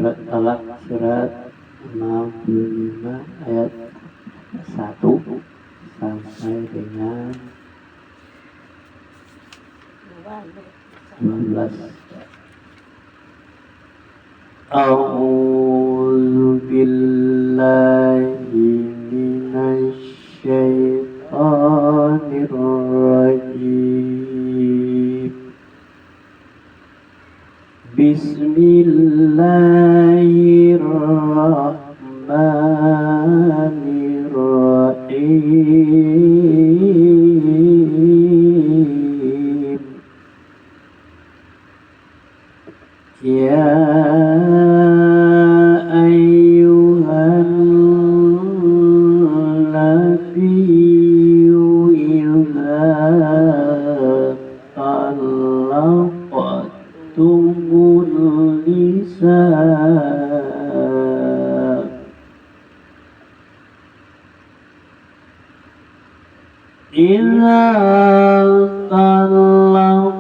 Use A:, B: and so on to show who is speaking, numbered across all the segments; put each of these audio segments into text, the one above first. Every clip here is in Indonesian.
A: surat Talak surat 65 ayat 1 sampai dengan 12. A'udzu billahi minasy syaithanir rajim. Bismillahirrahmanirrahim. Ya ayyuhan nabiyyu idza talaqtumul nisaa idza talaqtumul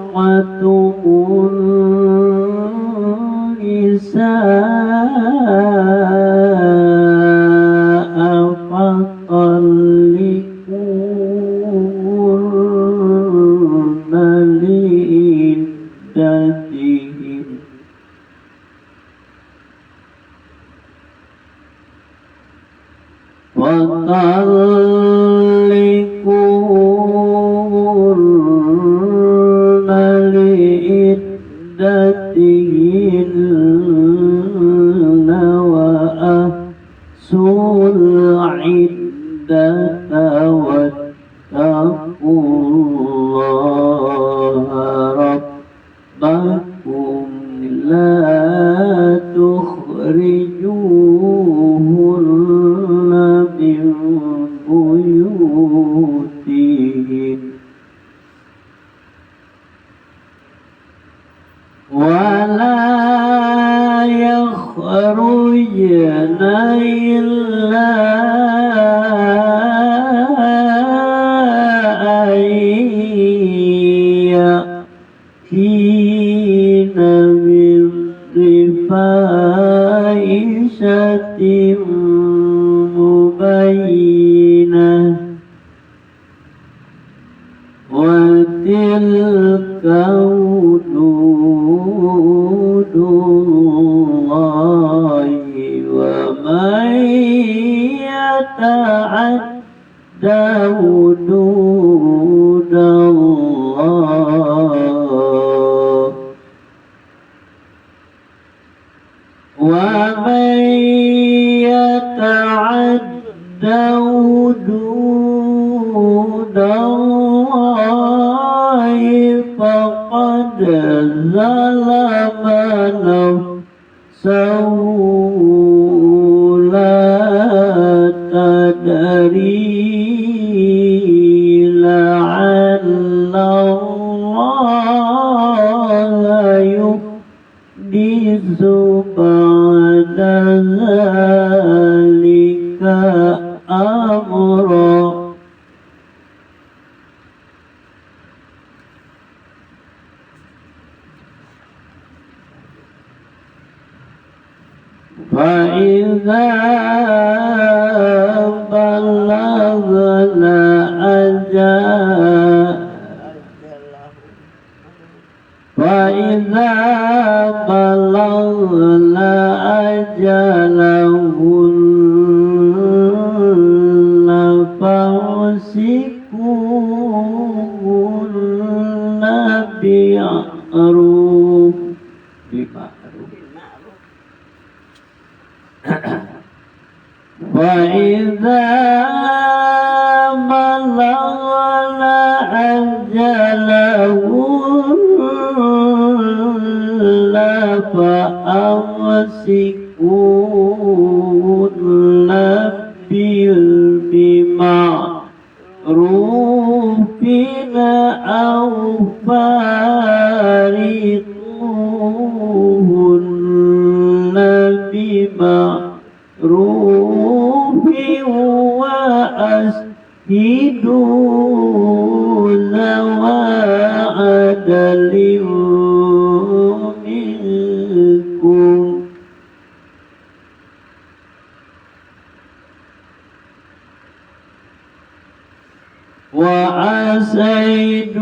A: وأسيدوا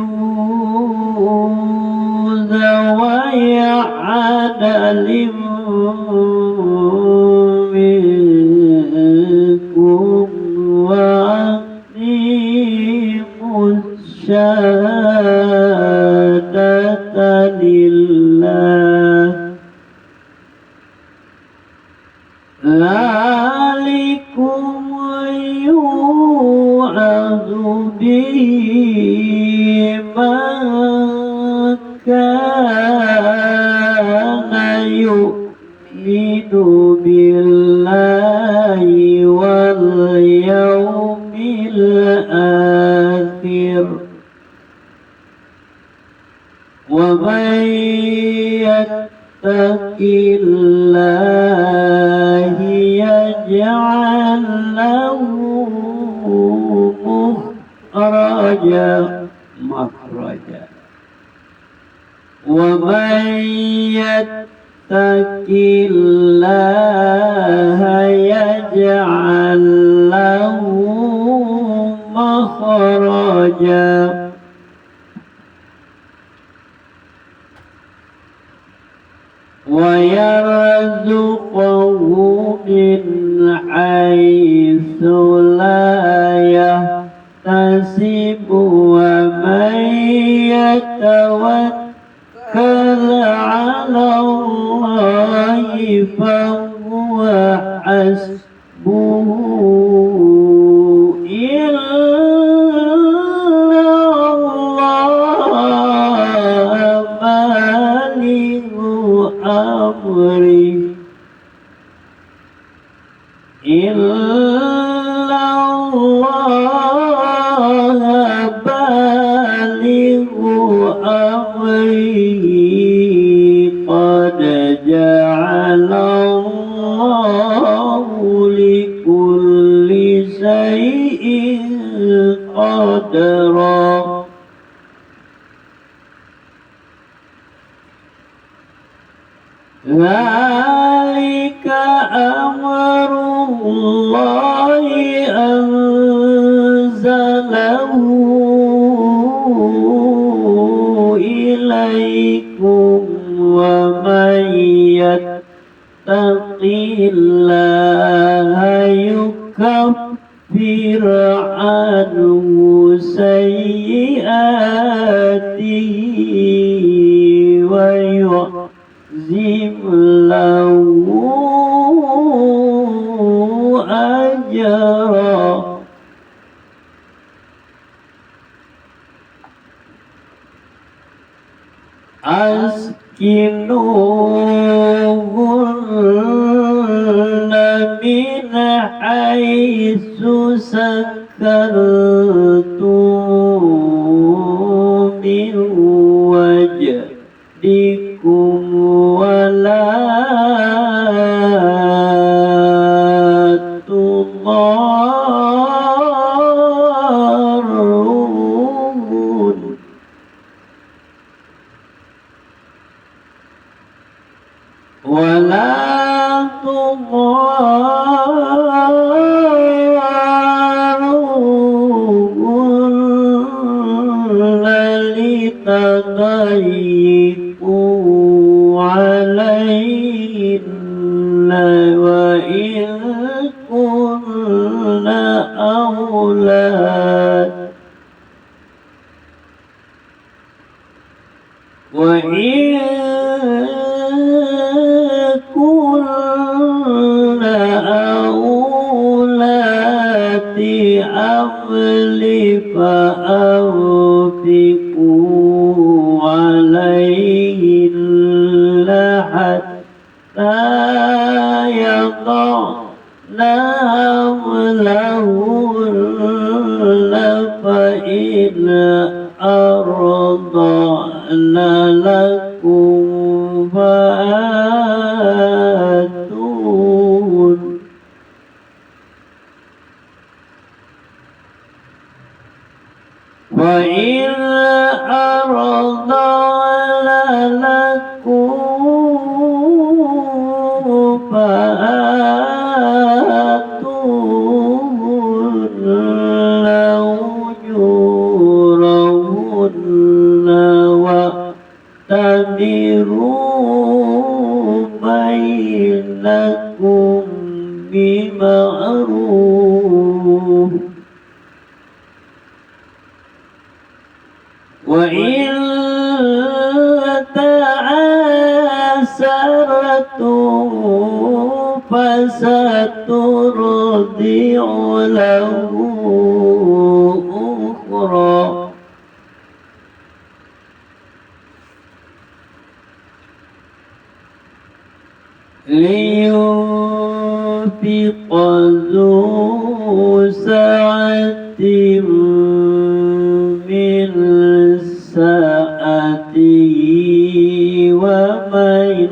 A: ذوي عدل منكم وأقيموا الشهادة لله ذلكم يوعظ به من كان يؤمن بالله واليوم الآخر ومن يتق الله يجعل له مخرجا ومن يتق الله يجعل له مخرجا ويرزقه من حيث لا يحتسب ومن يتوكل على الله فهو حسبه إن الله بالغ أمره إن الله بالغ أمره قد جعل الله لكل شيء قدرا ذلك أمر الله أنزله إليكم ومن يتق الله يكفر عنه سيئاته ويعظم له أجرا أسكنوهن من حيث سكنتم من وجدكم ولا تضارون لتضيقوا عليهن وإن كن أولاد وإن كن أولاد حمل فأنفقوا عليهن حتى يضعن حملهن فإن أرضعن لكم فآتون وإن أرضعن لكم فآتوهن وإن تعاسرتم فسترضع له أخرى لينفق ذو سعة من سعته ومن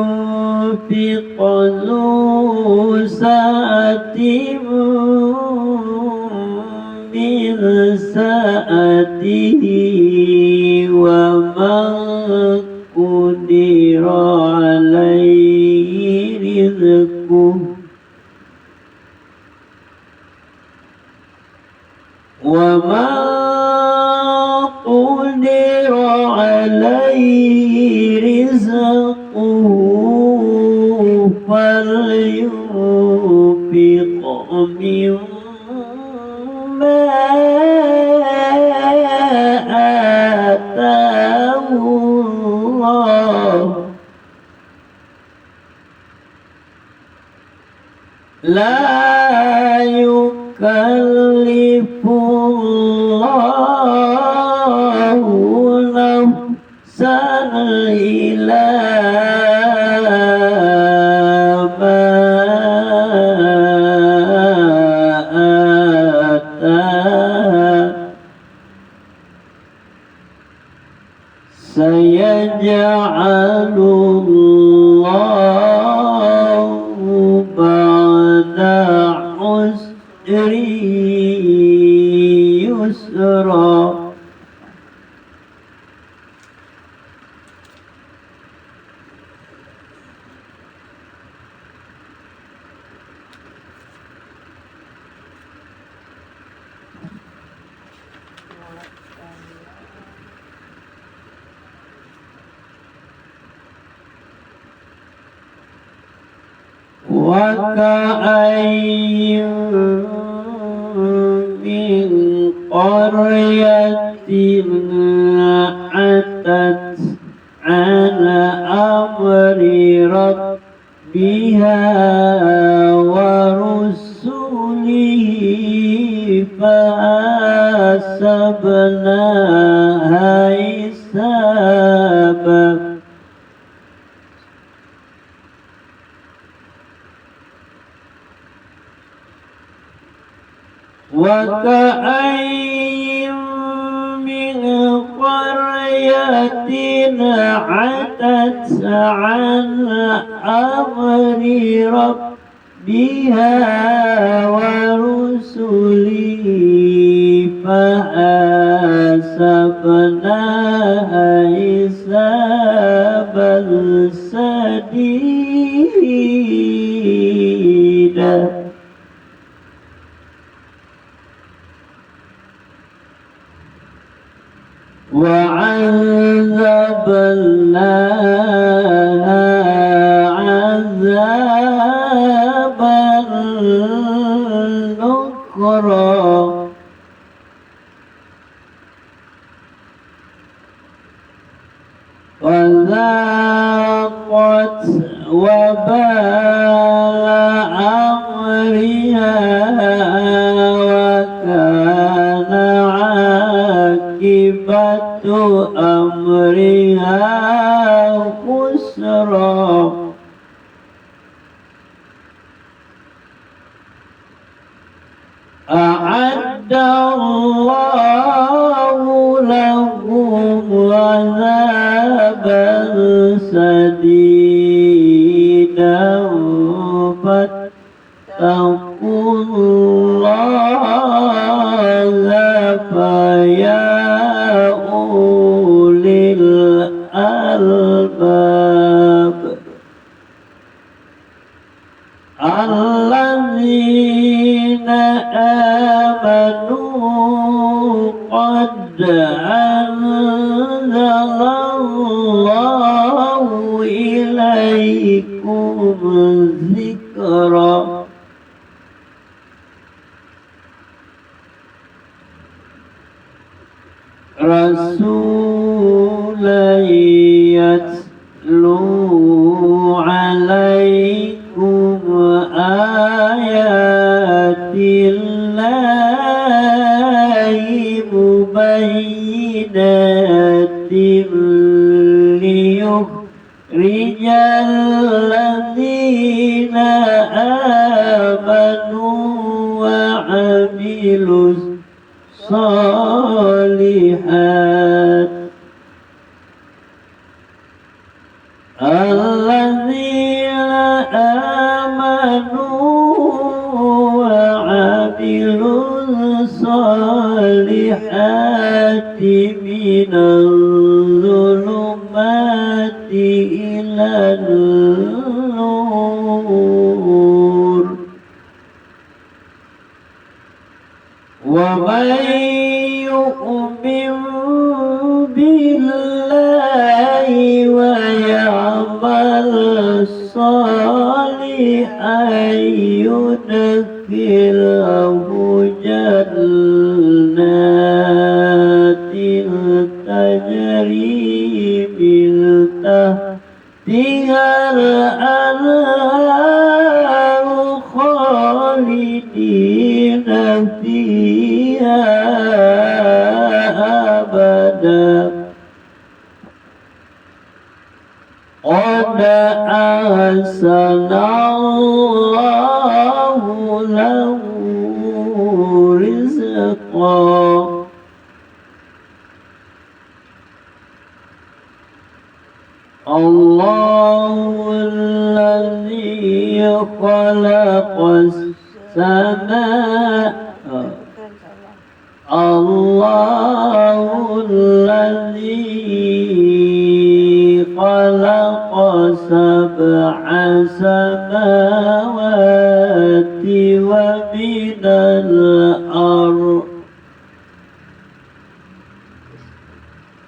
A: لينفق ذو سعة من سعته ومن قدر عليه رزقه ومن قدر عليه رزقه فلينفق مما آتاه الله لا يكلف الله نفسا إلا ما آتاها سيجعل الله بعد عسر يسرا وكأي من قرية عتت عن أمر ربها ورسله فحسبناها حسابا وكأي من قرية عتت عن أمر ربها ورسله فحاسبناها حسابا شديدا وعذبناها عذابا نكرا وذاقت وبال أمرها وكان عاقبة أمرها خسرا أعد الله لهم عذابا شديدا فاتقوا الله فيا أولي الألباب الذين آمنوا قد أنزل الله إليكم ذكرا رسولا يتلو عليكم آيات الله مبينات ليخرج الذين آمنوا وعملوا الصالحات الذين آمنوا وعملوا الصالحات من الظلمات إلى النور ومن يؤمن بالله ويعمل صالحا يدخله جنات تجري من تحتها الأنهار خالدين فيها أبدا قد أحسن الله له رزقا الله الذي خلق السماء الله الذي خلق سبع سماوات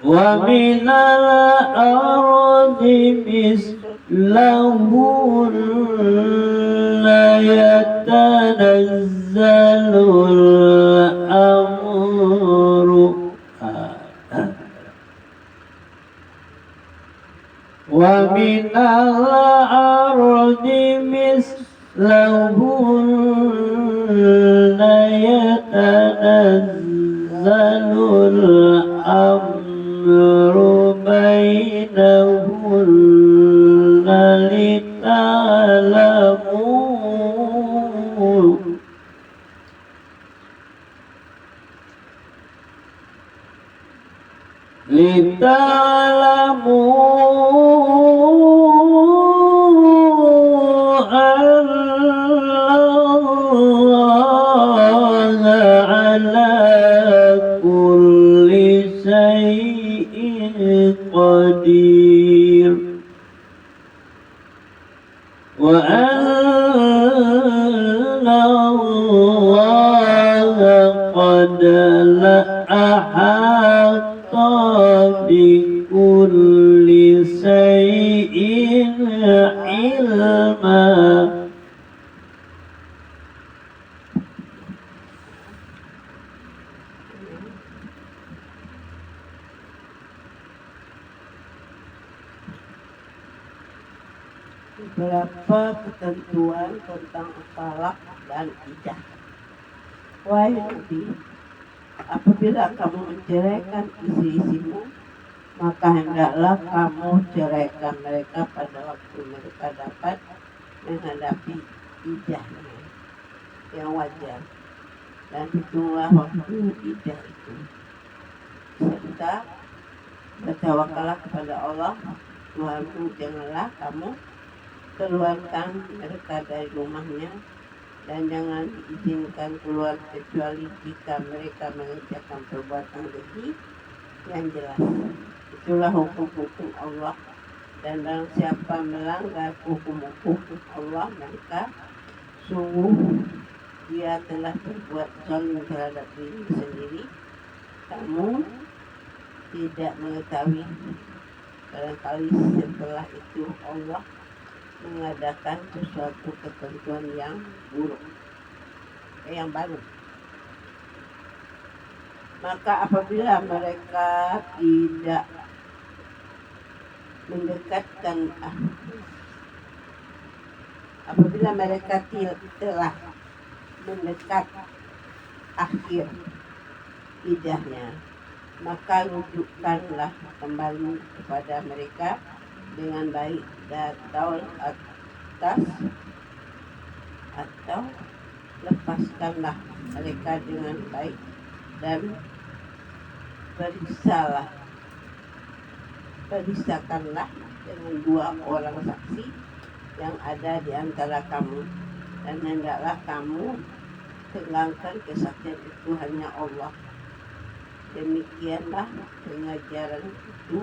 A: ومن الأرض مثلهن يتنزل الأمر ومن الأرض مثلهن يتنزل الأمر بينهن لتعلموا أن الله على كل شيء قدير وأن الله قد أحاط بكل شيء علما
B: beberapa ketentuan tentang talak dan idah. Wahai Nabi, apabila kamu menceraikan istri-istrimu, maka hendaklah kamu ceraikan mereka pada waktu mereka dapat menghadapi idahnya yang wajar, dan hitunglah waktu idah itu, serta bertawakallah kepada Allah Tuhanmu. Janganlah kamu keluarkan mereka dari rumahnya, dan jangan diizinkan keluar kecuali jika mereka mengerjakan perbuatan keji yang jelas. Itulah hukum-hukum Allah, dan barang siapa melanggar hukum-hukum Allah, maka sungguh dia telah berbuat zalim terhadap diri sendiri. Kamu tidak mengetahui, barangkali setelah itu Allah mengadakan sesuatu ketentuan yang buruk, yang baru. Maka apabila mereka tidak mendekatkan apabila mereka telah mendekat akhir idahnya, maka rujukkanlah kembali kepada mereka dengan baik dan daun atas, atau lepaskanlah mereka dengan baik dan periksakanlah dengan 2 orang saksi yang ada di antara kamu, dan hendaklah kamu tegangkan kesaksian itu hanya Allah. Demikianlah pengajaran itu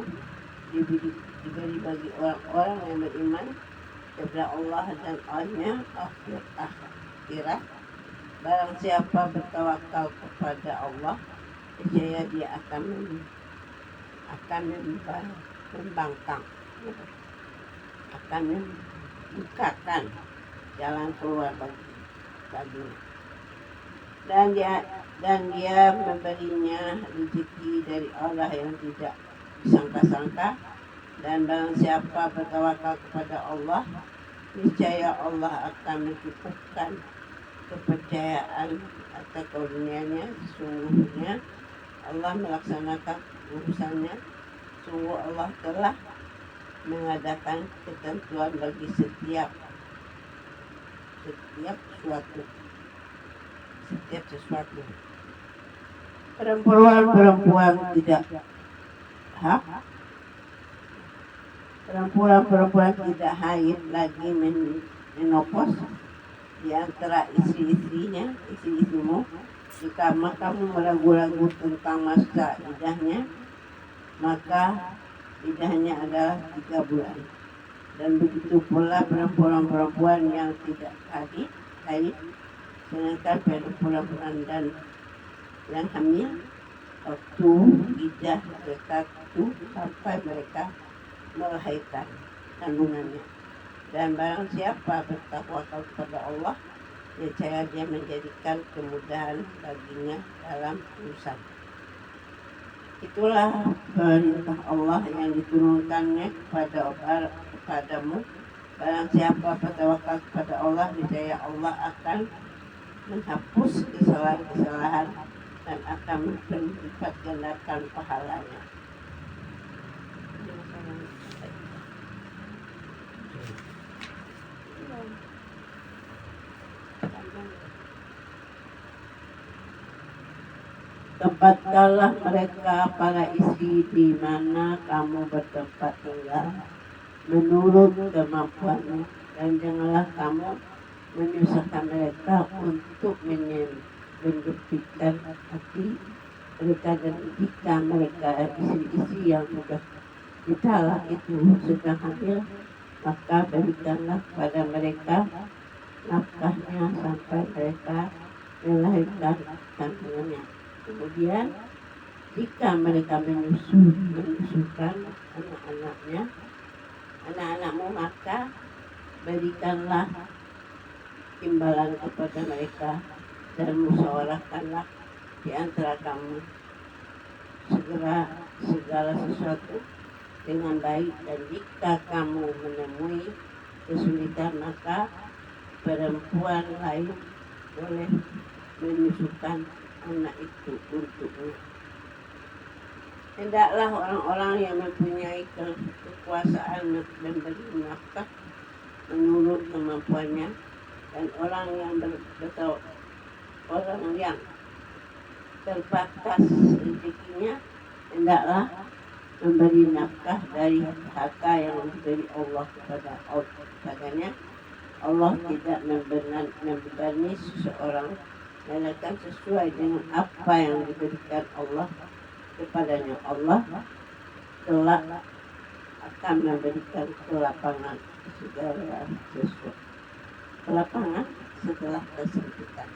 B: diberi bagi orang-orang yang beriman kepada Allah dan hanya akhirat. Barang siapa bertawakal kepada Allah, niscaya dia akan membangkang, akan membukakan jalan keluar baginya, dan dia memberinya rezeki dari Allah yang tidak disangka-sangka. Dan barang siapa bertawakal kepada Allah, niscaya Allah akan mencukupkan kepercayaan atau karunia-Nya. Sesungguhnya Allah melaksanakan urusannya. Sungguh Allah telah mengadakan ketentuan bagi setiap sesuatu. Perempuan-perempuan tidak haid lagi menopos di antara istri-istrimu. Jika kamu meragu-ragu tentang masa idahnya, maka idahnya adalah 3 bulan. Dan begitu pula perempuan-perempuan yang tidak haid, sedangkan perempuan dan yang hamil, waktu idah mereka itu sampai mereka melahirkan kandungannya. Dan barang siapa bertawakal kepada Allah, niscaya dia menjadikan kemudahan baginya dalam urusan. Itulah perintah Allah yang diturunkannya kepadamu. Barang siapa bertawakal kepada Allah, niscaya Allah akan menghapus kesalahan-kesalahan dan akan melipat gandakan pahalanya. Tempatkanlah mereka para istri di mana kamu bertempat tinggal menurut kemampuanmu, dan janganlah kamu menyusahkan mereka untuk menyempitkan hati mereka. Dan jika mereka istri-istri yang sudah ditalak itu sedang hamil, maka berikanlah kepada mereka nafkahnya sampai mereka melahirkan kandungannya. Kemudian jika mereka menyusukan anak-anakmu, maka berikanlah imbalan kepada mereka dan musyawarahkanlah di antara kamu segala sesuatu dengan baik. Dan jika kamu menemui kesulitan, maka perempuan lain boleh menyusukan anak itu untukmu. Hendaklah orang-orang yang mempunyai kekuasaan memberi nafkah menurut kemampuannya, dan orang yang terbatas rezekinya hendaklah memberi nafkah dari harta yang diberi Allah kepadanya. Allah tidak membebani seseorang melainkan sesuai dengan apa yang diberikan Allah kepadanya. Allah telah akan memberikan kelapangan segala sesuatu, kelapangan setelah kesempitan.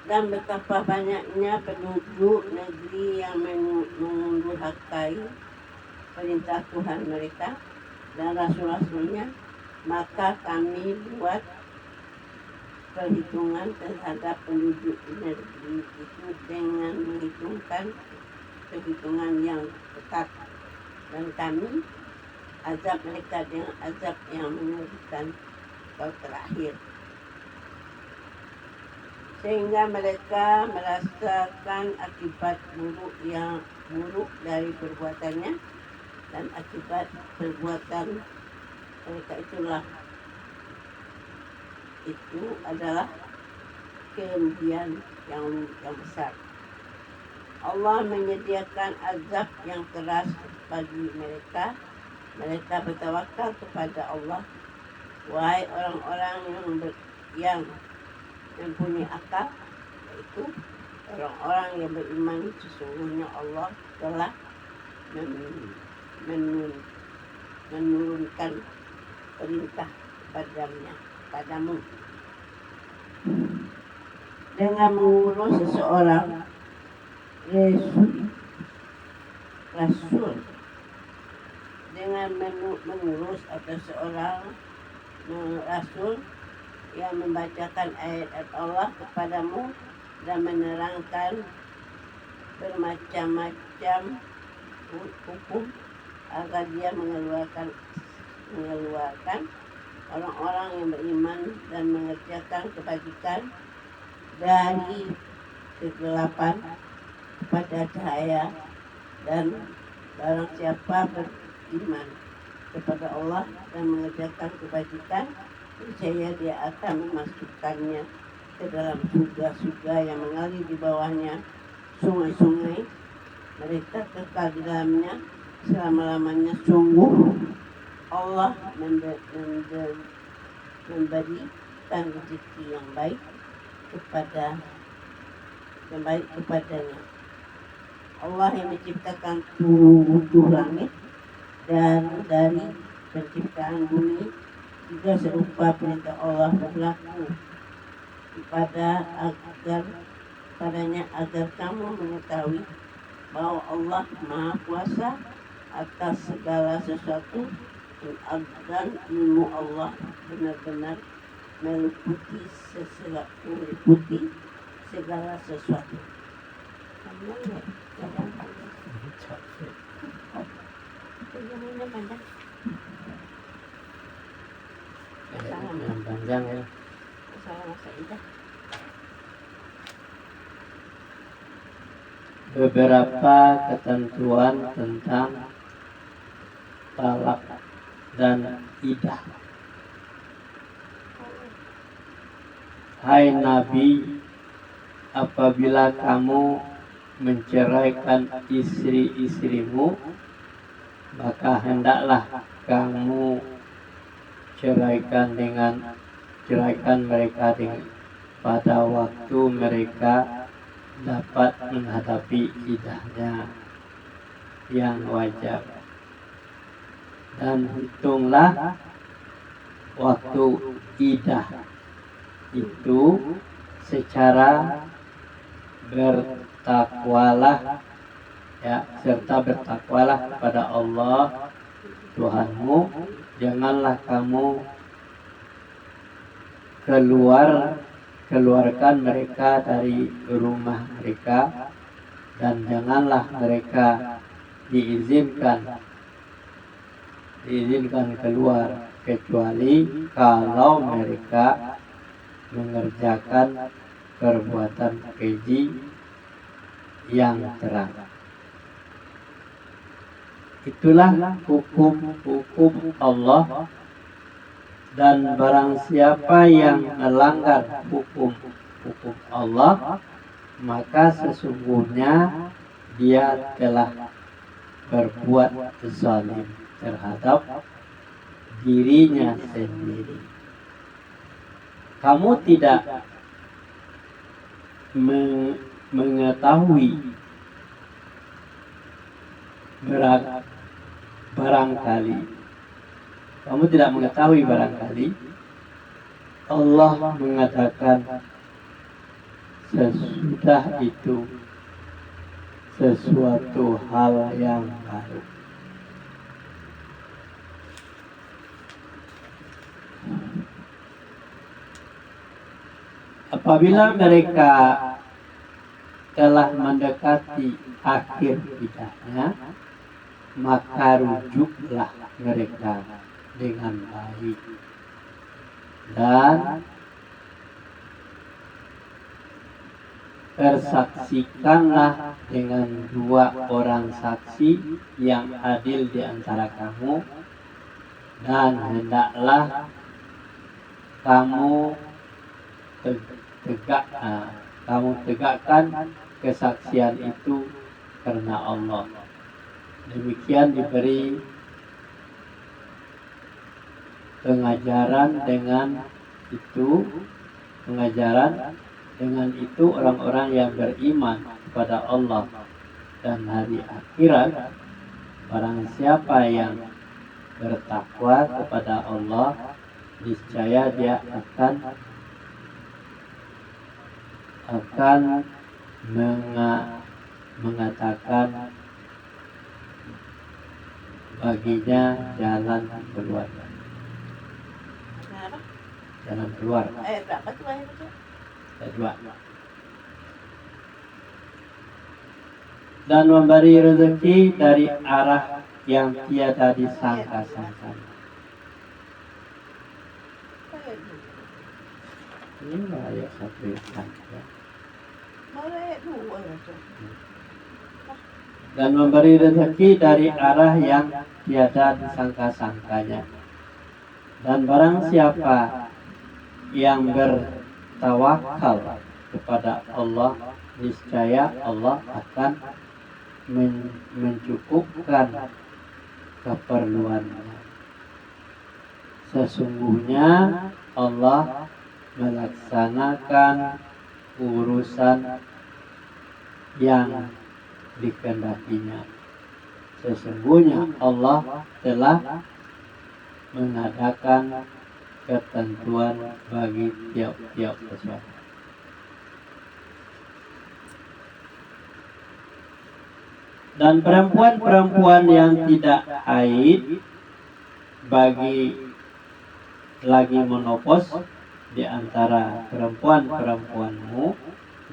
B: Dan betapa banyaknya penduduk negeri yang mendurhakai perintah Tuhan mereka dan rasul-rasulnya, maka kami buat perhitungan terhadap penduduk negeri itu dengan menghitungkan perhitungan yang ketat, dan kami azab mereka dengan azab yang mengerikan atau terakhir, sehingga mereka merasakan akibat buruk dari perbuatannya, dan akibat perbuatan mereka itu adalah kerugian yang besar. Allah menyediakan azab yang keras bagi mereka. Mereka bertawakal kepada Allah. Wahai orang-orang yang mempunyai akal, yaitu orang-orang yang beriman, sesungguhnya Allah telah menurunkan perintah padamu dengan mengurus seseorang rasul dengan mengurus atau seorang rasul yang membacakan ayat-ayat Allah kepadamu dan menerangkan bermacam-macam hukum agar dia mengeluarkan orang-orang yang beriman dan mengerjakan kebajikan dari kegelapan kepada cahaya, dan barang siapa beriman kepada Allah dan mengerjakan kebajikan, percaya dia akan memasukkannya ke dalam surga-surga yang mengalir di bawahnya sungai-sungai, mereka kekal di dalamnya selama-lamanya. Sungguh Allah memberikan rezeki yang baik kepadanya. Allah yang menciptakan tujuh langit, dan dari penciptaan bumi juga serupa perintah Allah berlaku agar kamu mengetahui bahwa Allah Maha Kuasa atas segala sesuatu, dan ilmu Allah benar-benar meliputi segala sesuatu.
A: Yang panjang ya. Beberapa ketentuan tentang talak dan idah. Hai Nabi, apabila kamu menceraikan istri-istrimu, maka hendaklah kamu ceraikan mereka pada waktu mereka dapat menghadapi iddahnya yang wajar, dan hitunglah waktu iddah itu secara bertakwalah serta bertakwalah kepada Allah Tuhanmu. Janganlah kamu keluarkan mereka dari rumah mereka, dan janganlah mereka diizinkan keluar kecuali kalau mereka mengerjakan perbuatan keji yang terang. Itulah hukum Allah, dan barang siapa yang melanggar hukum Allah, maka sesungguhnya dia telah berbuat zalim terhadap dirinya sendiri. Kamu tidak mengetahui barangkali Allah mengatakan sesudah itu sesuatu hal yang baru. apabila mereka telah mendekati akhir idahnya, maka rujuklah mereka dengan baik dan persaksikanlah dengan 2 orang saksi yang adil di antara kamu, dan hendaklah kamu tegakkan kesaksian itu karena Allah. Demikian diberi pengajaran dengan itu orang-orang yang beriman kepada Allah dan hari akhirat. Barang siapa yang bertakwa kepada Allah, niscaya dia akan mengatakan baginya jalan keluar.
B: Kenapa?
A: Jalan keluar.
B: Berapa tuh ayat itu?
A: Kedua. Dan memberi rezeki dari arah yang tiada disangka-sangka. Ini ayat 1 ya. Dan memberi rezeki dari arah yang tiada disangka-sangkanya. Dan barang siapa yang bertawakal kepada Allah, niscaya Allah akan mencukupkan keperluannya. Sesungguhnya Allah melaksanakan urusan yang dikehendakinya. Sesungguhnya Allah telah mengadakan ketentuan bagi tiap-tiap sesuatu. Dan perempuan-perempuan yang tidak haid bagi lagi menopause di antara perempuan-perempuanmu,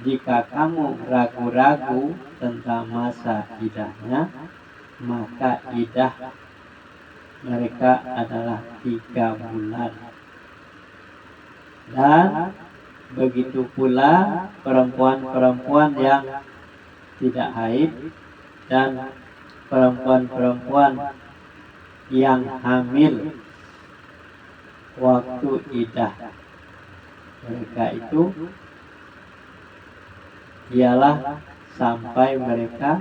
A: jika kamu ragu-ragu tentang masa idahnya, maka idah mereka adalah 3 bulan. Dan begitu pula perempuan-perempuan yang tidak haid dan perempuan-perempuan yang hamil waktu idah mereka itu ialah sampai mereka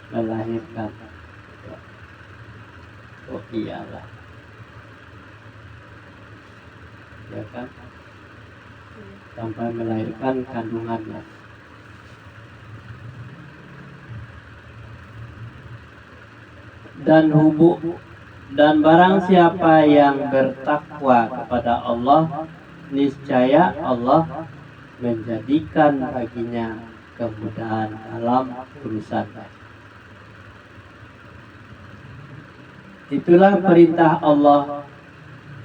A: melahirkan. Oh iyalah, ya kan, sampai melahirkan kandungannya. Dan barang siapa yang bertakwa kepada Allah, niscaya Allah menjadikan baginya kemudahan dalam urusannya. Itulah perintah Allah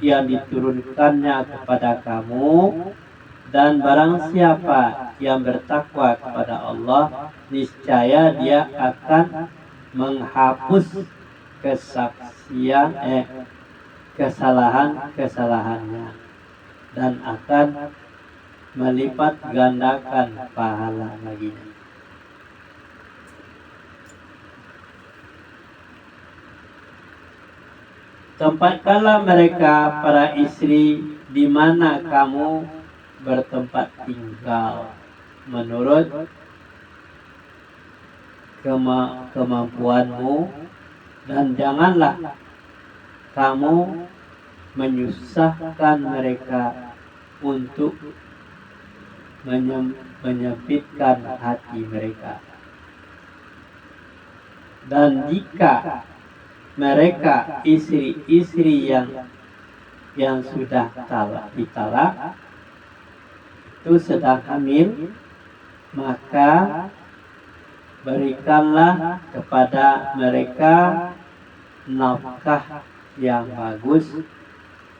A: yang diturunkannya kepada kamu, dan barang siapa yang bertakwa kepada Allah, niscaya dia akan menghapus kesalahannya dan akan melipat gandakan pahala baginya. Tempatkanlah mereka para istri di mana kamu bertempat tinggal menurut kemampuanmu, dan janganlah kamu menyusahkan mereka untuk menyempitkan hati mereka. Dan jika mereka istri-istri yang sudah ditalak itu sedang hamil, maka berikanlah kepada mereka nafkah yang bagus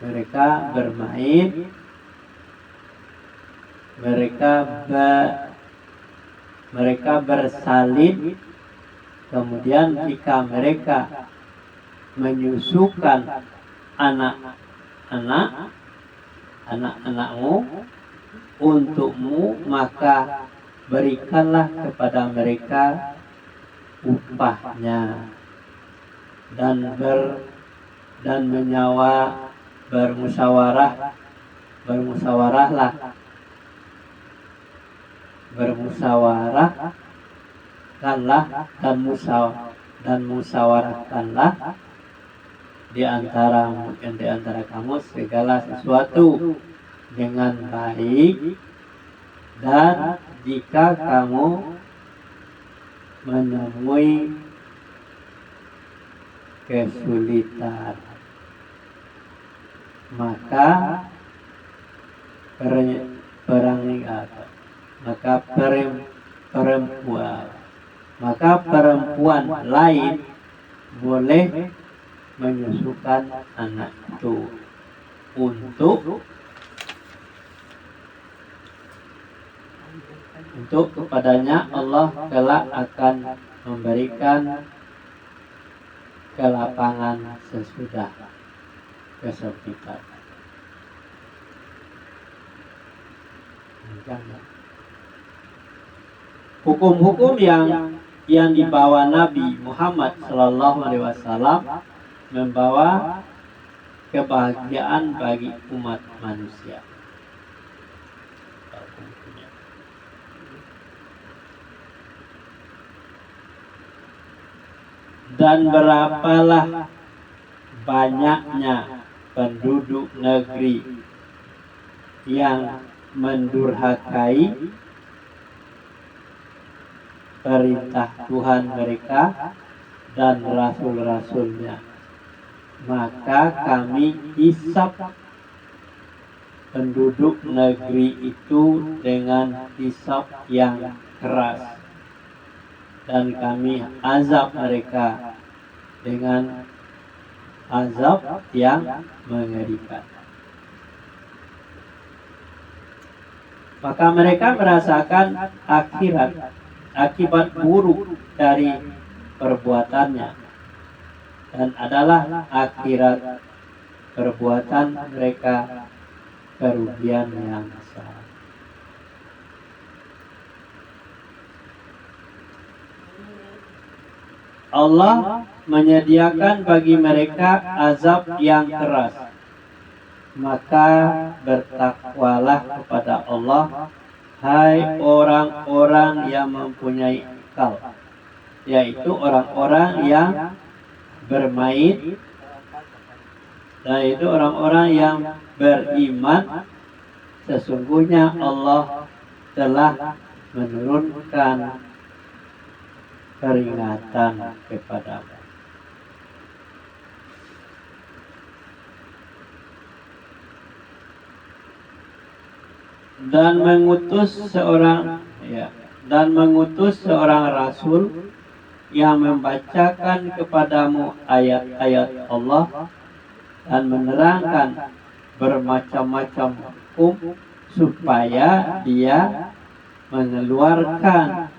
A: mereka bermain, mereka bersalin. Kemudian jika mereka menyusukan anak-anakmu untukmu, maka berikanlah kepada mereka upahnya, dan musyawarahkanlah di antara kamu segala sesuatu dengan baik, dan jika kamu menemui kesulitan, maka perempuan lain boleh menyusukan anak itu untuk kepadanya Allah kelak akan memberikan kelapangan sesudah kesempitan. Hukum-hukum yang dibawa Nabi Muhammad SAW membawa kebahagiaan bagi umat manusia. Dan berapalah banyaknya penduduk negeri yang mendurhakai perintah Tuhan mereka dan rasul-rasulnya, maka kami hisab penduduk negeri itu dengan hisab yang keras, dan kami azab mereka dengan azab yang mengerikan. Maka mereka merasakan akibat buruk dari perbuatannya, dan adalah akhirat perbuatan mereka kerugian yang besar. Allah menyediakan bagi mereka azab yang keras, maka bertakwalah kepada Allah, hai orang-orang yang mempunyai akal, yaitu orang-orang yang bermain, yaitu orang-orang yang beriman. Sesungguhnya Allah telah menurunkan peringatan kepadamu. Dan mengutus seorang rasul yang membacakan kepadamu ayat-ayat Allah dan menerangkan bermacam-macam hukum, supaya dia mengeluarkan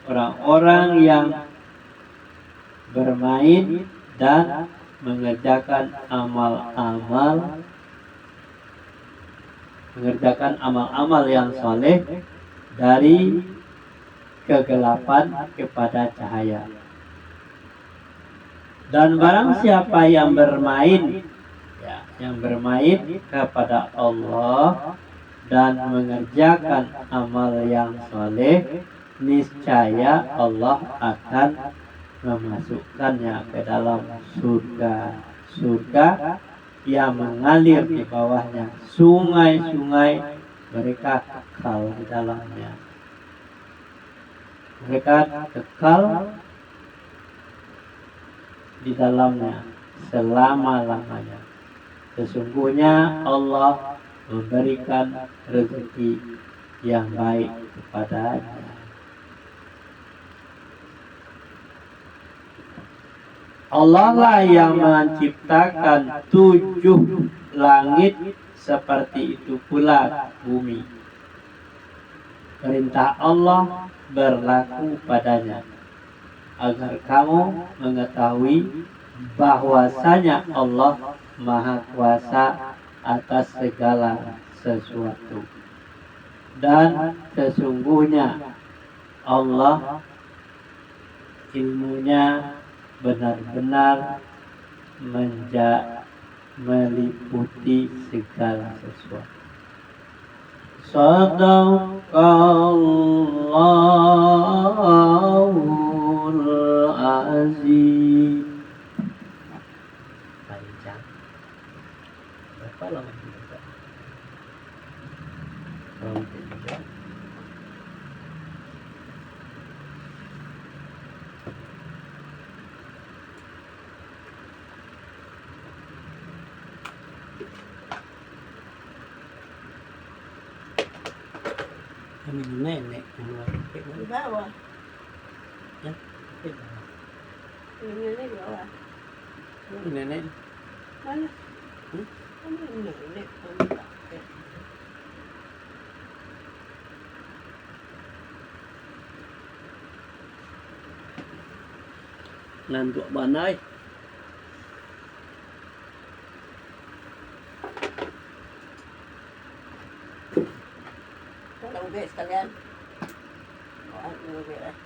A: orang-orang yang bermain dan mengerjakan amal-amal yang saleh dari kegelapan kepada cahaya. Dan barang siapa yang bermain kepada Allah dan mengerjakan amal yang saleh, niscaya Allah akan memasukkannya ke dalam surga yang mengalir di bawahnya sungai-sungai, mereka kekal di dalamnya. Mereka kekal di dalamnya selama-lamanya. Sesungguhnya Allah memberikan rezeki yang baik kepadanya. Allah lah yang menciptakan 7 langit, seperti itu pula bumi. Perintah Allah berlaku padanya, agar kamu mengetahui bahwasanya Allah Maha Kuasa atas segala sesuatu. Dan sesungguhnya Allah ilmunya benar-benar meliputi segala sesuatu. Sadaqallahul azim. Panjang. Berapa lama kita? Kami nenek keluar
B: Di bawah.
A: ya.
B: Ini nenek di bawah.
A: Nenek
B: Mana? Ini nenek. Pakai.
A: nantuk banai.
B: Kalau ube sekalian. Oh, ube lah.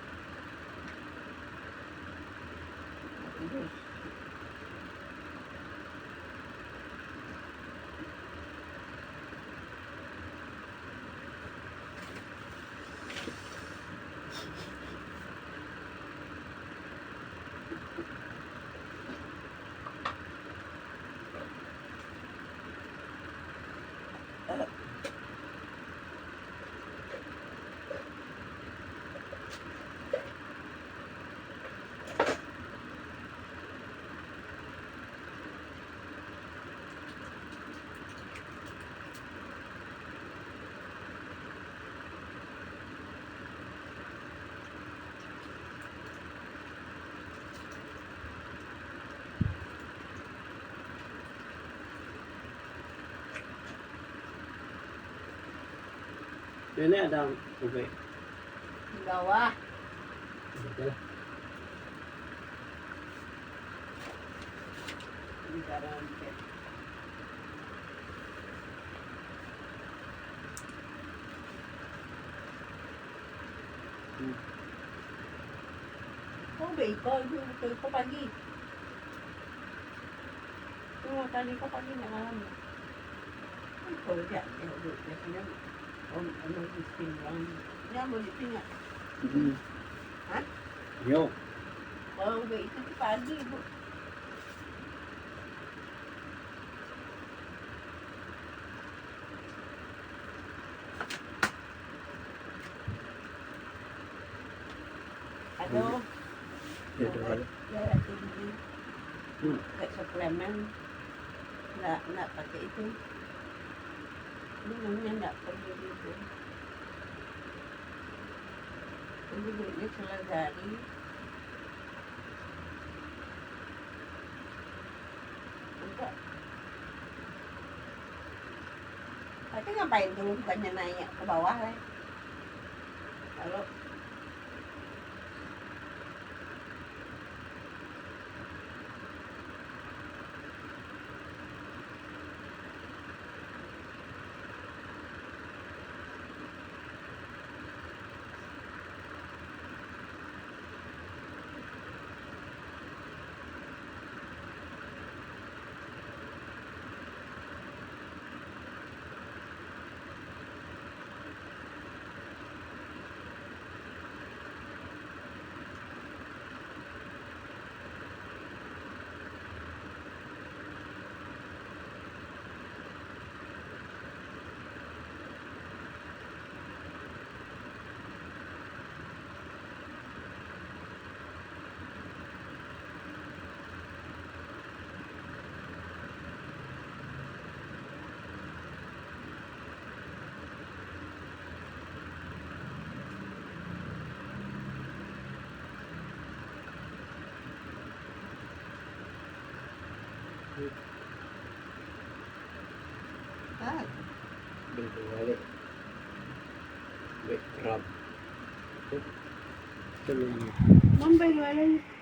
A: Nenek ada ube.
B: Di bawah.
A: Betul.
B: Di dalam ube. Oh, ube iko pagi. Cuma tadi kau pagi nak malam. Kau lihat biasanya ono bising lang. Dia mau ditinggal. Hah?
A: Yo.
B: Kalau ube itu di pagi, Bu. Aduh.
A: Ya, coba.
B: Darah tinggi. Pakai suplemen. Nak pakai itu. Minumnya enggak perlu itu. Ini duitnya selesai. Enggak. Tapi ngapain dulu bukannya naik ke bawah lah. Kalau
C: Balik. Backdrop. Tuloy mo.
B: Mambay wala